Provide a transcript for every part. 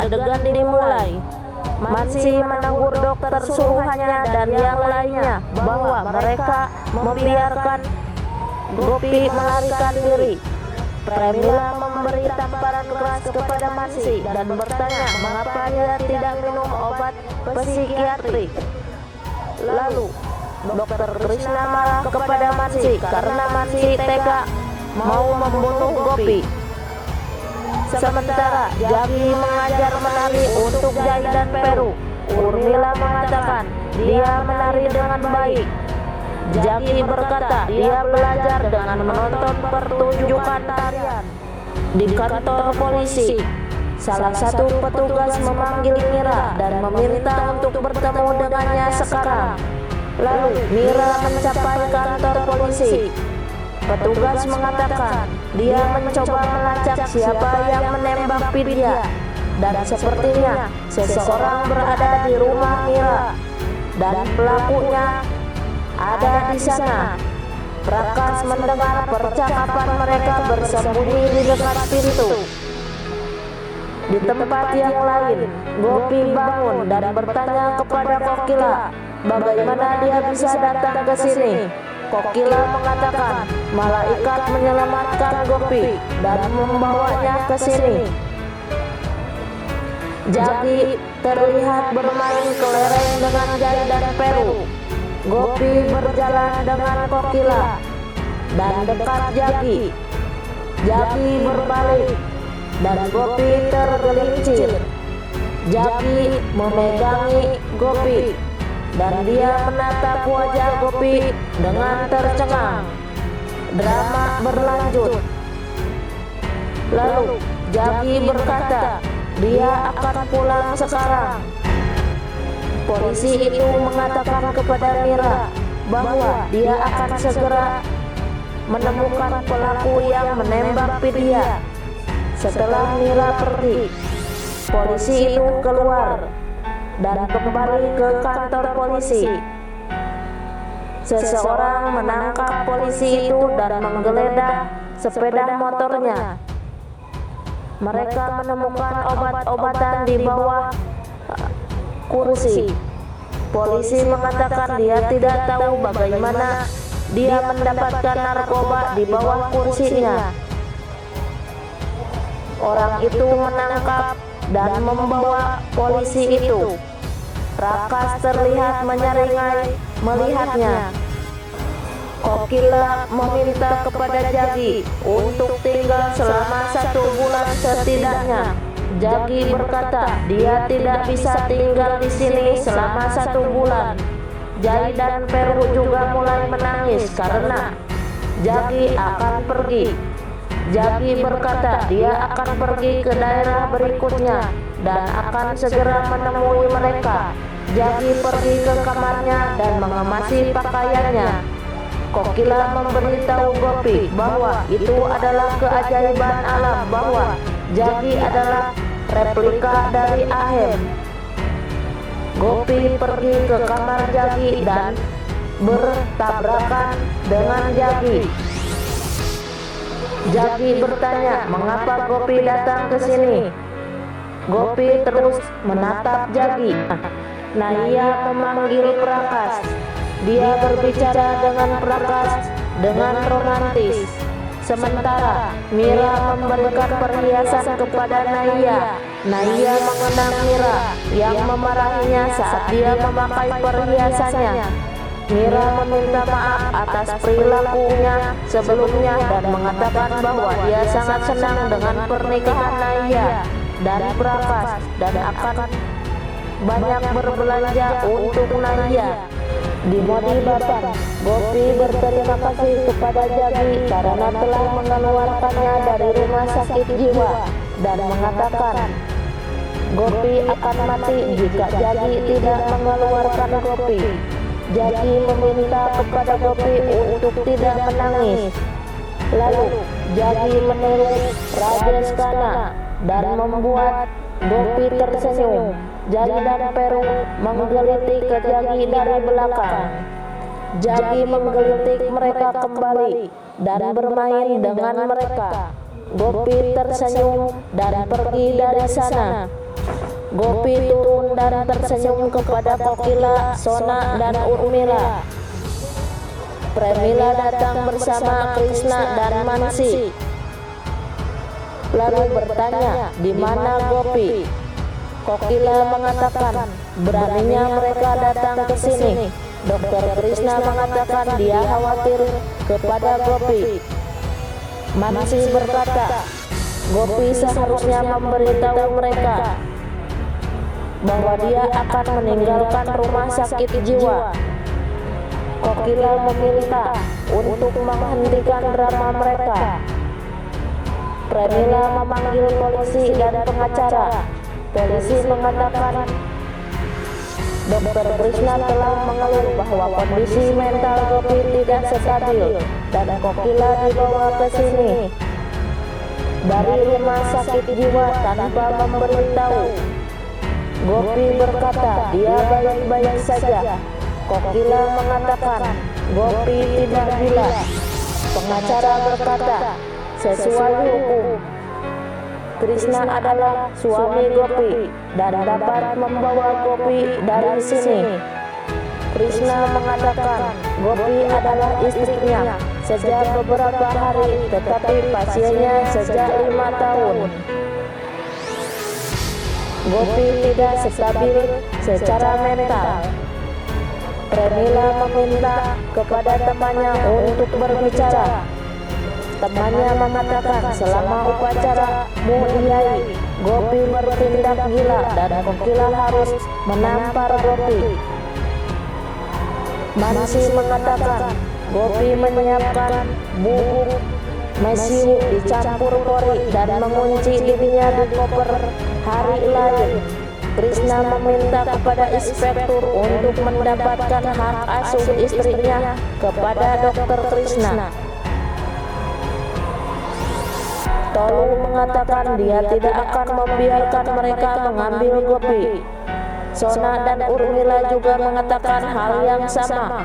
adegan dimulai. Mansi menegur dokter suruhannya dan yang lainnya bahwa mereka membiarkan Gopi melarikan diri. Premila memberi tamparan keras kepada Mansi dan bertanya mengapa dia tidak minum obat psikiatri. Lalu Dokter Krishna marah kepada Mansi karena Mansi tega mau membunuh Gopi. Sementara Jagi mengajar menari untuk Jai dan Peru, Urmila mengatakan dia menari dengan baik. Jagi berkata dia belajar dengan menonton pertunjukan tarian. Di kantor polisi, salah satu petugas memanggil Mira dan meminta untuk bertemu dengannya sekarang. Lalu Mira mencapai kantor polisi. Petugas mengatakan dia mencoba melacak siapa yang menembak Vidya, dan sepertinya seseorang berada di rumah Mira dan pelakunya ada di sana. Prakas mendengar percakapan mereka bersembunyi di dekat pintu. Di tempat yang lain, Gopi bangun dan bertanya kepada Kokila bagaimana dia bisa datang ke sini. Kokila mengatakan malaikat menyelamatkan Gopi dan membawanya ke sini. Jagi terlihat bermain kelereng dengan Jai dan Peru. Gopi berjalan dengan Kokila dan dekat Jagi. Jagi berbalik dan Gopi tergelincir. Jagi memegangi Gopi dan dia menatap wajah Gopi dengan tercengang. Drama berlanjut. Lalu Jagi berkata dia akan pulang sekarang. Polisi itu mengatakan kepada Mira bahwa dia akan segera menemukan pelaku yang menembak Vidya. Setelah Mira pergi, polisi itu keluar dan kembali ke kantor polisi. Seseorang menangkap polisi itu dan menggeledah sepeda motornya. Mereka menemukan obat-obatan di bawah kursi. Polisi mengatakan dia tidak tahu bagaimana dia mendapatkan narkoba di bawah kursinya. Orang itu menangkap dan membawa polisi itu. Prakas terlihat menyeringai melihatnya. Kokila meminta kepada Jagi untuk tinggal selama 1 bulan setidaknya. Jagi berkata dia tidak bisa tinggal di sini selama 1 bulan. Jai dan Peru juga mulai menangis karena Jagi akan pergi. Jagi berkata dia akan pergi ke daerah berikutnya dan akan segera menemui mereka. Jagi pergi ke kamarnya dan mengemasi pakaiannya. Kokila memberitahu Gopi bahwa itu adalah keajaiban alam, bahwa Jagi adalah replika dari Ahem. Gopi pergi ke kamar Jagi dan bertabrakan dengan Jagi. Jagi bertanya mengapa Gopi datang ke sini. Gopi terus menatap Jagi. Naya memanggil Prakas. Dia berbicara dengan Prakas dengan romantis. Sementara Mira memberikan perhiasan kepada Naya. Naya mengenang Mira yang memarahinya saat dia memakai perhiasannya. Mira meminta maaf atas perilakunya sebelumnya dan mengatakan bahwa dia sangat senang dengan pernikahan Naya dan Prakas dan akan banyak berbelanja untuk Naya. Di Modi Batan, Gopi berterima kasih kepada Jagi karena telah mengeluarkannya dari rumah sakit jiwa dan mengatakan Gopi akan mati jika Jagi tidak mengeluarkan Gopi. Jagi meminta kepada Gopi untuk tidak menangis. Lalu Jagi meniru Rajastana dan membuat Gopi tersenyum. Jagi dan Peru menggelitik ke Jagi dari belakang. Jagi menggelitik mereka kembali dan bermain dengan mereka. Gopi tersenyum dan pergi dari sana. Gopi turun dan tersenyum kepada Kokila, Sona, dan Urmila. Premila datang bersama Krishna dan Mansi, lalu bertanya, "Di mana Gopi?" Kokila mengatakan, "Beraninya mereka datang ke sini." Dokter Krishna mengatakan dia khawatir kepada Gopi. Mansi berkata, "Gopi seharusnya memberitahu mereka bahwa dia akan meninggalkan rumah sakit jiwa." Kokila meminta untuk menghentikan drama mereka. Premila memanggil polisi dan pengacara. Polisi mengatakan Dokter Krishna telah mengeluh bahwa kondisi mental Gopi tidak stabil dan Kokila dibawa ke sini dari rumah sakit jiwa tanpa memberitahu. Gopi berkata dia baik-baik saja. Kokila mengatakan Gopi tidak gila. Pengacara berkata, sesuai hukum, Krishna adalah suami Gopi dan dapat membawa Gopi dari sini. Krishna mengatakan Gopi adalah istrinya sejak beberapa hari, tetapi pasiennya sejak 5 tahun. Gopi tidak stabil secara mental. Premila meminta kepada temannya untuk berbicara. Temannya mengatakan selama upacara Mudiai, Gopi bertindak gila dan Kokila harus menampar Gopi. Mansi mengatakan Gopi menyiapkan bubuk mesiu dicampur pori dan mengunci dirinya di koper hari lain. Krishna meminta kepada inspektur untuk mendapatkan hak asuh istrinya kepada Dokter Krishna. Tolu mengatakan dia tidak akan membiarkan mereka mengambil Gopi. Sona dan Urmila juga mengatakan hal yang sama.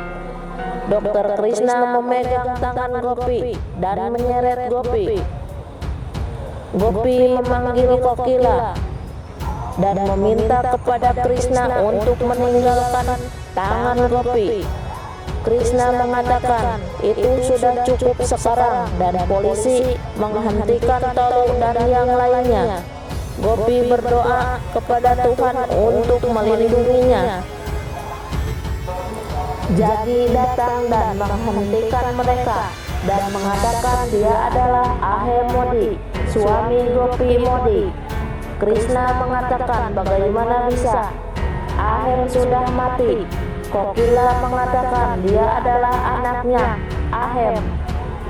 Dokter Krishna memegang tangan Gopi dan menyeret Gopi. Gopi memanggil Kokila dan meminta kepada Krishna untuk meninggalkan tangan Gopi. Krishna mengatakan itu sudah cukup sekarang dan polisi menghentikan Tolu dan yang lainnya. Gopi berdoa kepada Tuhan untuk melindunginya. Jagi datang dan menghentikan mereka dan mengatakan dia adalah Ahe Modi, suami Gopi Modi. Krishna mengatakan bagaimana bisa? Ahem sudah mati. Kokila mengatakan dia adalah anaknya, Ahem.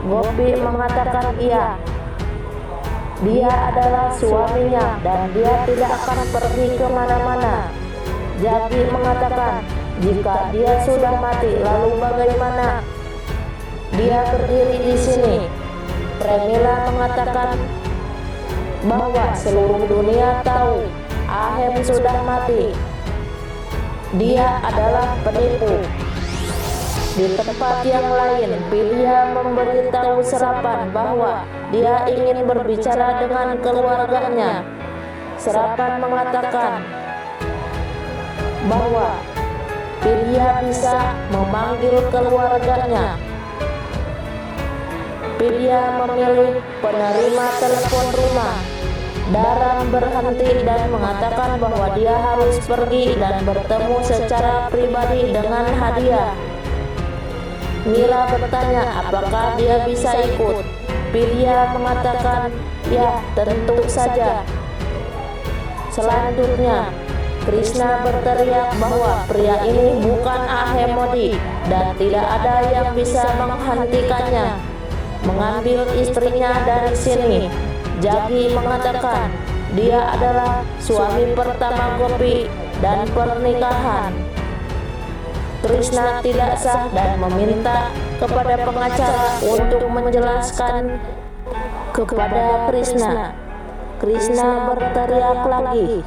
Gopi mengatakan iya, dia adalah suaminya dan dia tidak akan pergi kemana-mana. Jagi mengatakan jika dia sudah mati lalu bagaimana? Dia berdiri di sini. Premila mengatakan bahwa seluruh dunia tahu Ahem sudah mati. Dia adalah penipu. Di tempat yang lain, Pilya memberitahu Serapan bahwa dia ingin berbicara dengan keluarganya. Serapan mengatakan bahwa Pilya bisa memanggil keluarganya. Pilya memilih penerima telepon rumah. Daram berhenti dan mengatakan bahwa dia harus pergi dan bertemu secara pribadi dengan hadiah. Mila bertanya apakah dia bisa ikut. Pilya mengatakan ya, tentu saja. Selanjutnya Krishna berteriak bahwa pria ini bukan Ahe Modi dan tidak ada yang bisa menghentikannya mengambil istrinya dari sini. Jagi mengatakan dia adalah suami pertama Gopi dan pernikahan Krishna tidak sah dan meminta kepada pengacara untuk menjelaskan kepada Krishna. Krishna berteriak lagi,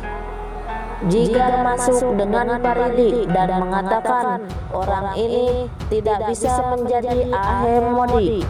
jika masuk dengan Paridi dan mengatakan orang ini tidak bisa menjadi Ahe Modi.